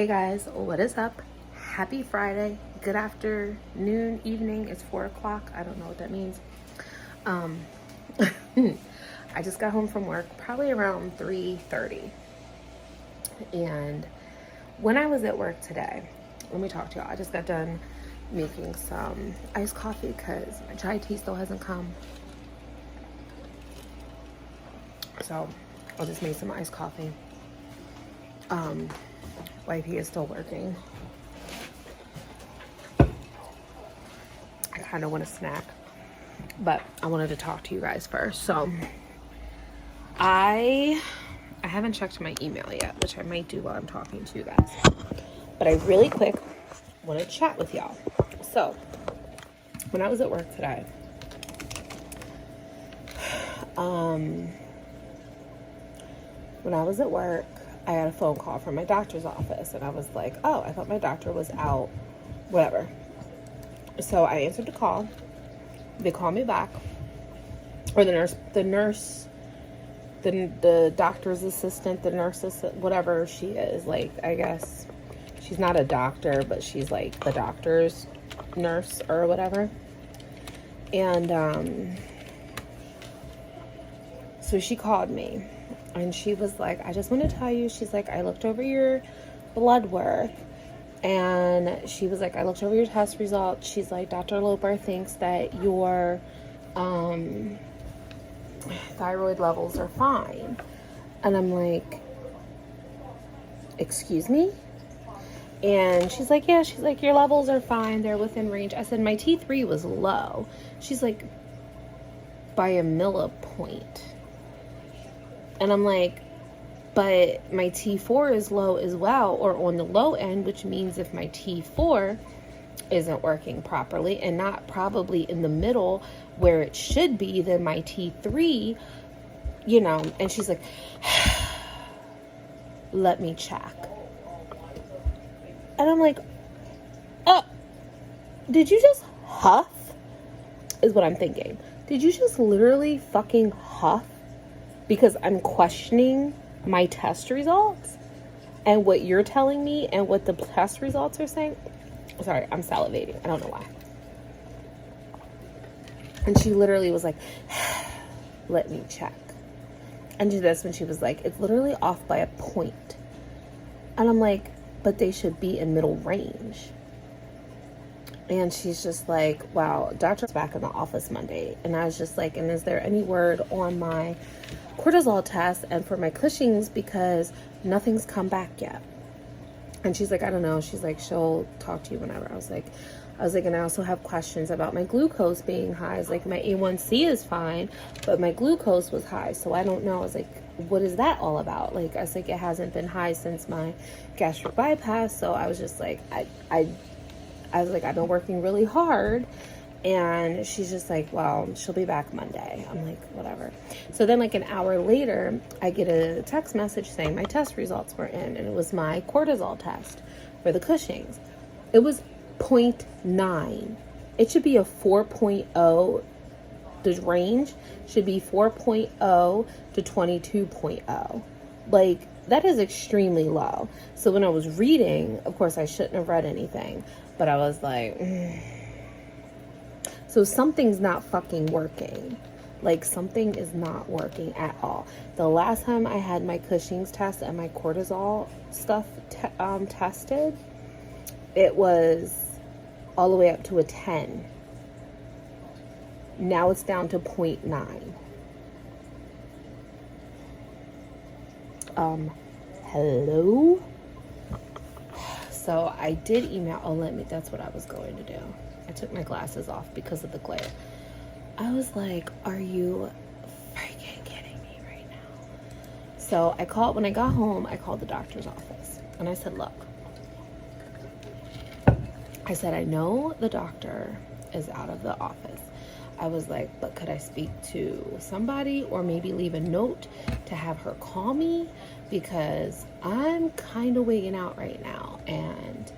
Hey guys, what is up? Happy Friday. Good afternoon, evening. It's 4 o'clock. I don't know what that means. Um, I just got home from work probably around 3:30. And when I was at work today, let me talk to y'all. I just got done making some iced coffee because my chai tea still hasn't come. So I just made some iced coffee. Wifey is still working. I kind of want a snack, but I wanted to talk to you guys first. So I haven't checked my email yet, which I might do while I'm talking to you guys. But I really quick want to chat with y'all. So when I was at work today, I got a phone call from my doctor's office, and I was like, oh, I thought my doctor was out, whatever. So I answered the call. They called me back, or the doctor's assistant, the nurse assistant, whatever she is. Like, I guess she's not a doctor, but she's like the doctor's nurse or whatever. And so she called me. And she was like, I just want to tell you, she's like, I looked over your blood work. And she was like, I looked over your test results. She's like, Dr. Loper thinks that your thyroid levels are fine. And I'm like, excuse me? And she's like, yeah, she's like, your levels are fine. They're within range. I said, my T3 was low. She's like, by a millipoint. And I'm like, but my T4 is low as well, or on the low end, which means if my T4 isn't working properly and not probably in the middle where it should be, then my T3, and she's like, let me check. And I'm like, oh, did you just huff? Is what I'm thinking. Did you just literally fucking huff? Because I'm questioning my test results and what you're telling me and what the test results are saying. Sorry, I'm salivating. I don't know why. And she literally was like, let me check. And that's when she was like, it's literally off by a point. And I'm like, but they should be in middle range. And she's just like, wow, doctor's back in the office Monday. And I was just like, and is there any word on my cortisol test and for my Cushing's, because nothing's come back yet? And she's like, I don't know. She's like, she'll talk to you whenever. I was like, and I also have questions about my glucose being high. I was like, my A1C is fine, but my glucose was high. So I don't know. I was like, what is that all about? Like, I was like, it hasn't been high since my gastric bypass. So I was just like, I was like, I've been working really hard. And she's just like, well, she'll be back Monday. I'm like, whatever. So then like an hour later, I get a text message saying my test results were in. And it was my cortisol test for the Cushing's. It was 0.9. It should be a 4.0. The range should be 4.0 to 22.0. Like, that is extremely low. So when I was reading, of course, I shouldn't have read anything. But I was like, So something's not fucking working. Like, something is not working at all. The last time I had my Cushing's test and my cortisol stuff tested, it was all the way up to a 10. Now it's down to 0.9. Hello? So I did email, that's what I was going to do. I took my glasses off because of the glare. I was like, are you freaking kidding me right now? So when I got home, I called the doctor's office and I said, look, I said, I know the doctor is out of the office. I was like, but could I speak to somebody or maybe leave a note to have her call me? Because I'm kind of wigging out right now. And,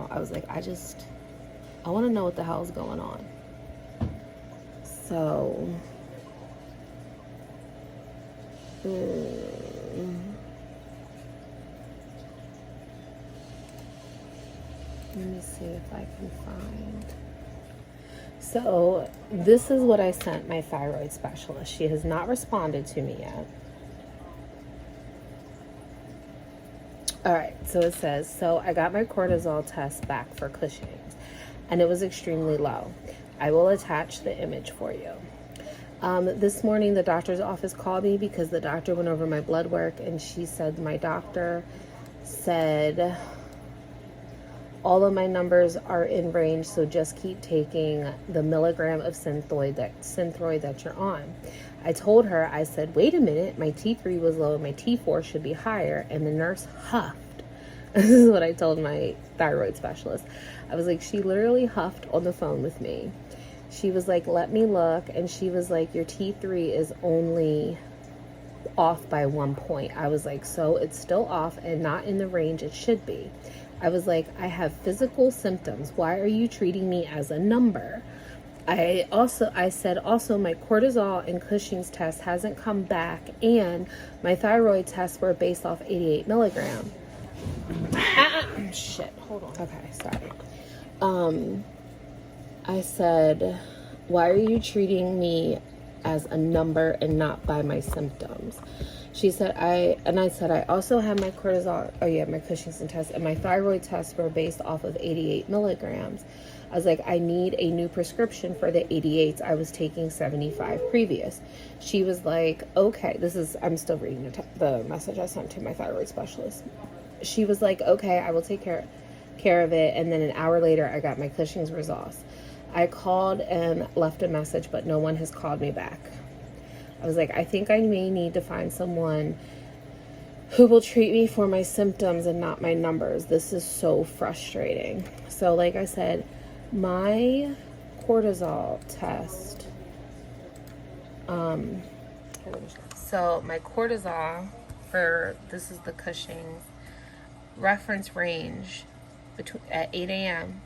I was like, I want to know what the hell is going on. So Let me see if I can find. So this is what I sent my thyroid specialist. She has not responded to me yet. All right, so it says, so I got my cortisol test back for Cushing's, and it was extremely low. I will attach the image for you. This morning, the doctor's office called me because the doctor went over my blood work, and she said my doctor said all of my numbers are in range, so just keep taking the milligram of Synthroid that you're on. I told her, I said, wait a minute, my T3 was low, my T4 should be higher, and the nurse huffed. This is what I told my thyroid specialist. I was like, she literally huffed on the phone with me. She was like, let me look, and she was like, your T3 is only off by 1 point. I was like, so it's still off and not in the range it should be. I was like, I have physical symptoms. Why are you treating me as a number? I said also my cortisol and Cushing's test hasn't come back, and my thyroid tests were based off 88 milligram. Shit, hold on. Okay, sorry. I said, why are you treating me as a number and not by my symptoms? She said, I said, I also have my cortisol, my Cushing's test, and my thyroid tests were based off of 88 milligrams. I was like, I need a new prescription for the 88s. I was taking 75 previous. She was like, okay, I'm still reading the message I sent to my thyroid specialist. She was like, okay, I will take care of it. And then an hour later, I got my Cushing's results. I called and left a message, but no one has called me back. I was like, I think I may need to find someone who will treat me for my symptoms and not my numbers. This is so frustrating. So like I said, my cortisol test, so my cortisol this is the Cushing's reference range at 8 a.m.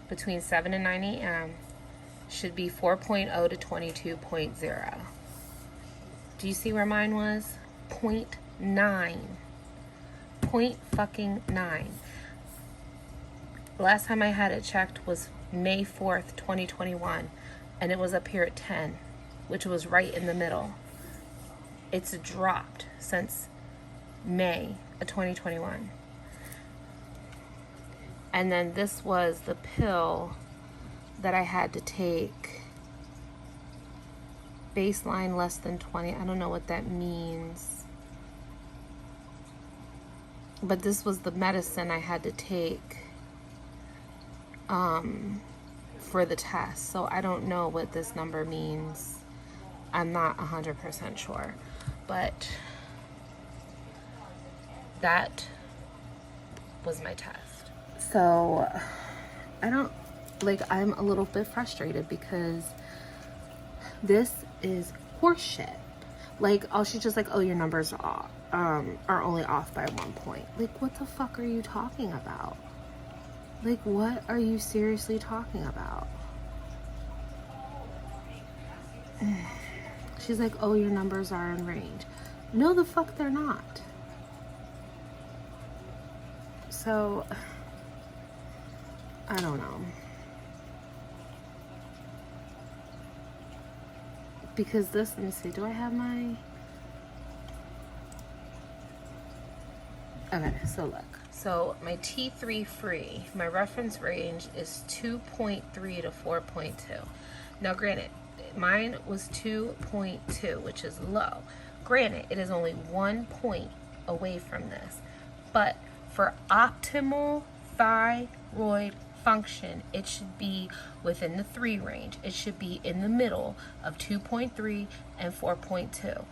between 7 and 9 a.m. should be 4.0 to 22.0. Do you see where mine was? 0.9. Fucking 9. Last time I had it checked was May 4th, 2021, and it was up here at 10, which was right in the middle. It's dropped since May of 2021. And then this was the pill that I had to take. Baseline less than 20. I don't know what that means. But this was the medicine I had to take for the test. So I don't know what this number means. I'm not 100% sure. But that was my test. So I'm a little bit frustrated because this is horseshit. She's just like, oh, your numbers are only off by 1 point. Like, what the fuck are you talking about? Like, what are you seriously talking about? She's like, oh, your numbers are in range. No, the fuck they're not. So, I don't know. Because let me see, do I have my... Okay, so look. So my T3 free, my reference range is 2.3 to 4.2. Now granted, mine was 2.2, which is low. Granted, it is only 1 point away from this. But for optimal thyroid function, it should be within the 3 range. It should be in the middle of 2.3 and 4.2.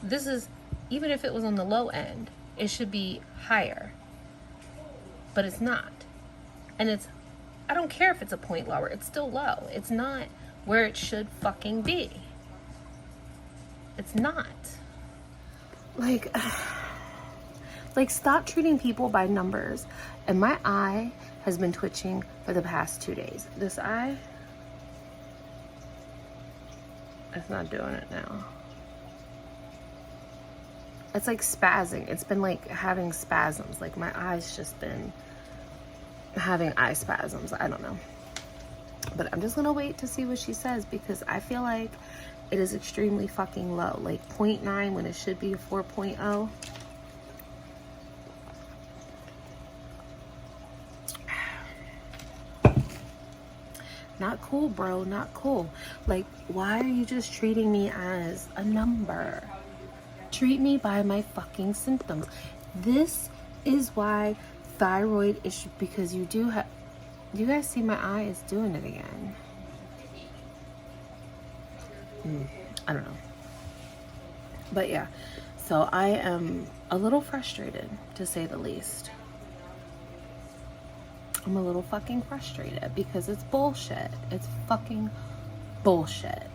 This is, even if it was on the low end, it should be higher. But it's not. And I don't care if it's a point lower, it's still low. It's not where it should fucking be. It's not. Like, stop treating people by numbers. And my eye has been twitching for the past 2 days. This eye, it's not doing it now. It's like spazzing. It's been like having spasms. Like my eyes just been having eye spasms. I don't know. But I'm just gonna wait to see what she says, because I feel like it is extremely fucking low. Like 0.9 when it should be a 4.0. Not cool, bro. Not cool. Like, why are you just treating me as a number? Treat me by my fucking symptoms. This is why thyroid issue, because you do have, you guys see my eye is doing it again. I don't know. But yeah, so I am a little frustrated, to say the least. I'm a little fucking frustrated because it's bullshit. It's fucking bullshit.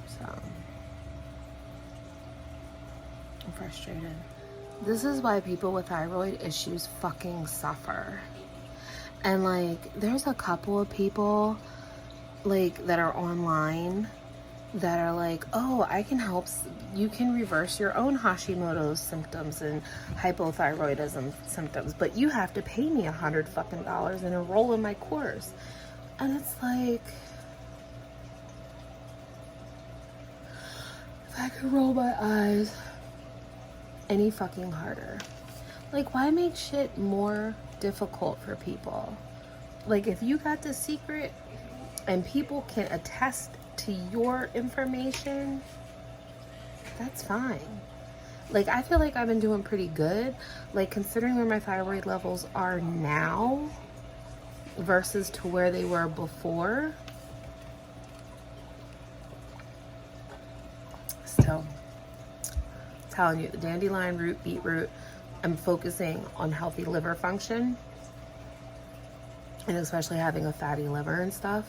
So I'm frustrated. This is why people with thyroid issues fucking suffer. And like, there's a couple of people like that are online that are like, oh, I can help, you can reverse your own Hashimoto's symptoms and hypothyroidism symptoms, but you have to pay me $100 fucking and enroll in my course. And it's like, if I could roll my eyes any fucking harder. Like, why make shit more difficult for people? Like, if you got the secret and people can attest to your information, that's fine. Like, I feel like I've been doing pretty good, like considering where my thyroid levels are now versus to where they were before. Still, I'm telling you, the dandelion root, beetroot, I'm focusing on healthy liver function, and especially having a fatty liver and stuff,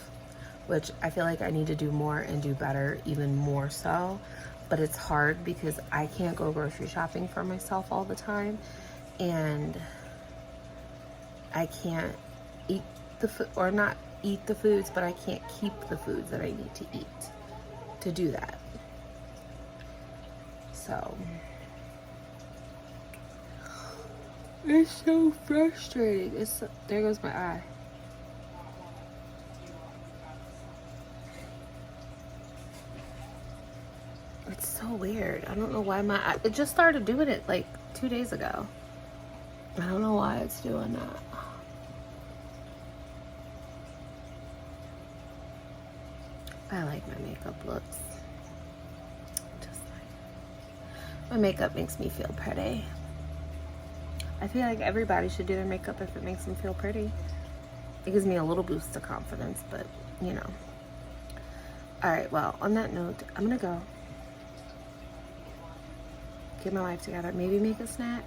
which I feel like I need to do more and do better, even more so. But it's hard because I can't go grocery shopping for myself all the time, and I can't eat the food, or not eat the foods, but I can't keep the foods that I need to eat to do that. So it's so frustrating. It's there goes my eye. It's so weird. I don't know why my eye, it just started doing it like 2 days ago. I don't know why it's doing that. I like my makeup looks. Just like, my makeup makes me feel pretty. I feel like everybody should do their makeup if it makes them feel pretty. It gives me a little boost of confidence, but you know. All right, well, on that note, I'm gonna go get my life together, maybe make a snack,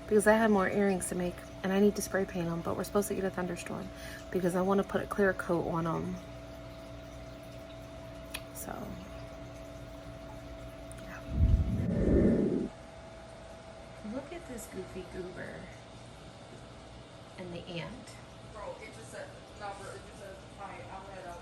because I have more earrings to make and I need to spray paint them, but we're supposed to get a thunderstorm because I want to put a clear coat on them. So yeah. Look at this goofy goober and the ant. Bro, it just said number, it just says hi, I'll head out.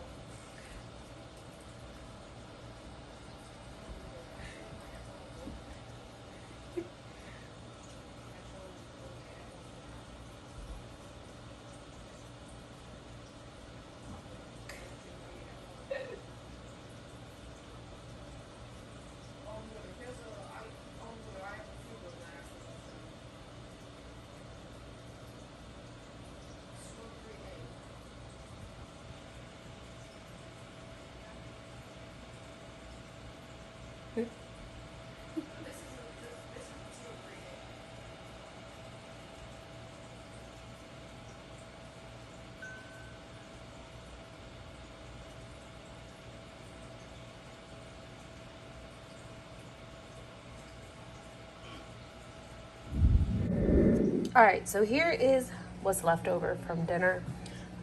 All right, so here is what's left over from dinner.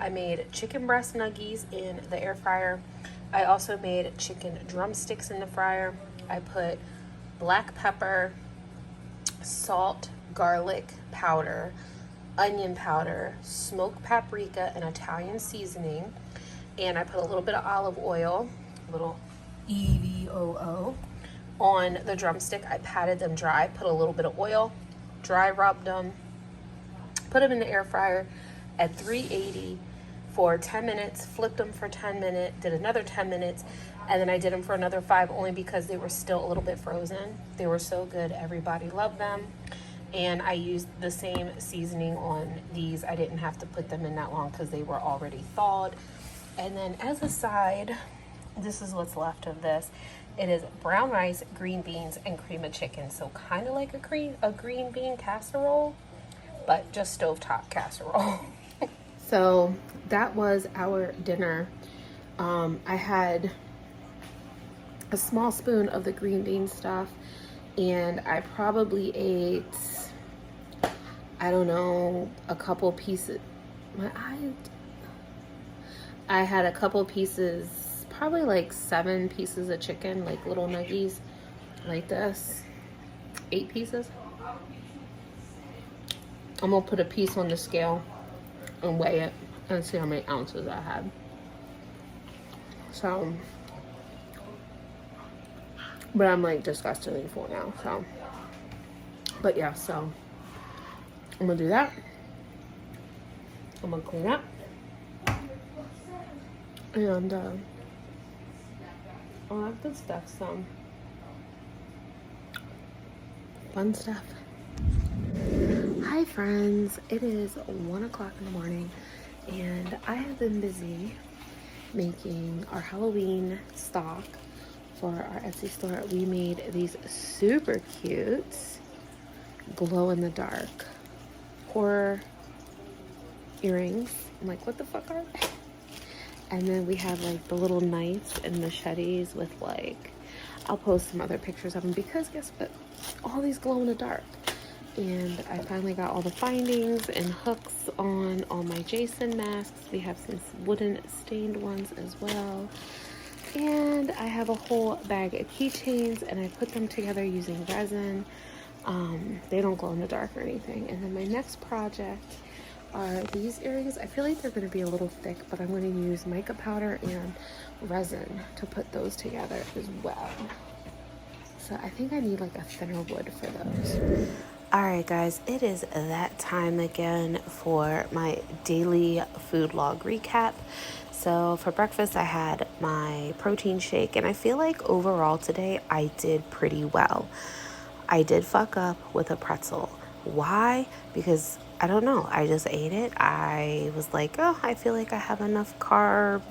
I made chicken breast nuggies in the air fryer. I also made chicken drumsticks in the fryer. I put black pepper, salt, garlic powder, onion powder, smoked paprika, and Italian seasoning. And I put a little bit of olive oil, a little EVOO, on the drumstick. I patted them dry, put a little bit of oil, dry rubbed them, put them in the air fryer at 380 for 10 minutes, flipped them for 10 minutes, did another 10 minutes, and then I did them for another 5 only because they were still a little bit frozen. They were so good. Everybody loved them. And I used the same seasoning on these. I didn't have to put them in that long because they were already thawed. And then as a side, this is what's left of this. It is brown rice, green beans, and cream of chicken. So kind of like a green bean casserole, but just stovetop casserole. So that was our dinner. I had a small spoon of the green bean stuff, and I probably ate, I don't know, a couple pieces. I had a couple pieces, probably like 7 pieces of chicken, like little nuggies like this. 8 pieces. I'm gonna put a piece on the scale and weigh it and see how many ounces I had. So, but I'm like disgustingly full now, so. But yeah, so I'm gonna do that. I'm gonna clean up. And all that good stuff, so fun stuff. Hi friends, it is 1 o'clock in the morning and I have been busy making our Halloween stock for our Etsy store. We made these super cute glow in the dark horror earrings. I'm like, what the fuck are they? And then we have like the little knives and machetes with like, I'll post some other pictures of them because guess what? All these glow in the dark. And I finally got all the findings and hooks on all my Jason masks. We have some wooden stained ones as well. And I have a whole bag of keychains and I put them together using resin. They don't glow in the dark or anything. And then my next project are these earrings. I feel like they're going to be a little thick, but I'm going to use mica powder and resin to put those together as well. So I think I need like a thinner wood for those. Alright guys, it is that time again for my daily food log recap. So for breakfast I had my protein shake and I feel like overall today I did pretty well. I did fuck up with a pretzel. Why? Because I don't know, I just ate it. I was like, oh, I feel like I have enough carb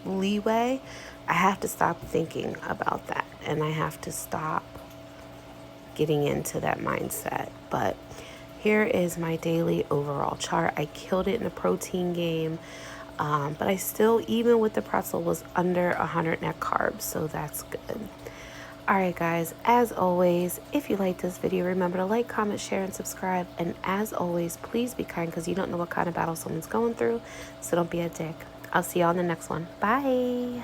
leeway. I have to stop thinking about that and I have to stop getting into that mindset. But here is my daily overall chart. I killed it in the protein game, but I still, even with the pretzel, was under 100 net carbs, so that's good. Alright guys, as always, if you like this video, remember to like, comment, share, and subscribe. And as always, please be kind because you don't know what kind of battle someone's going through, so don't be a dick. I'll see you on the next one. Bye!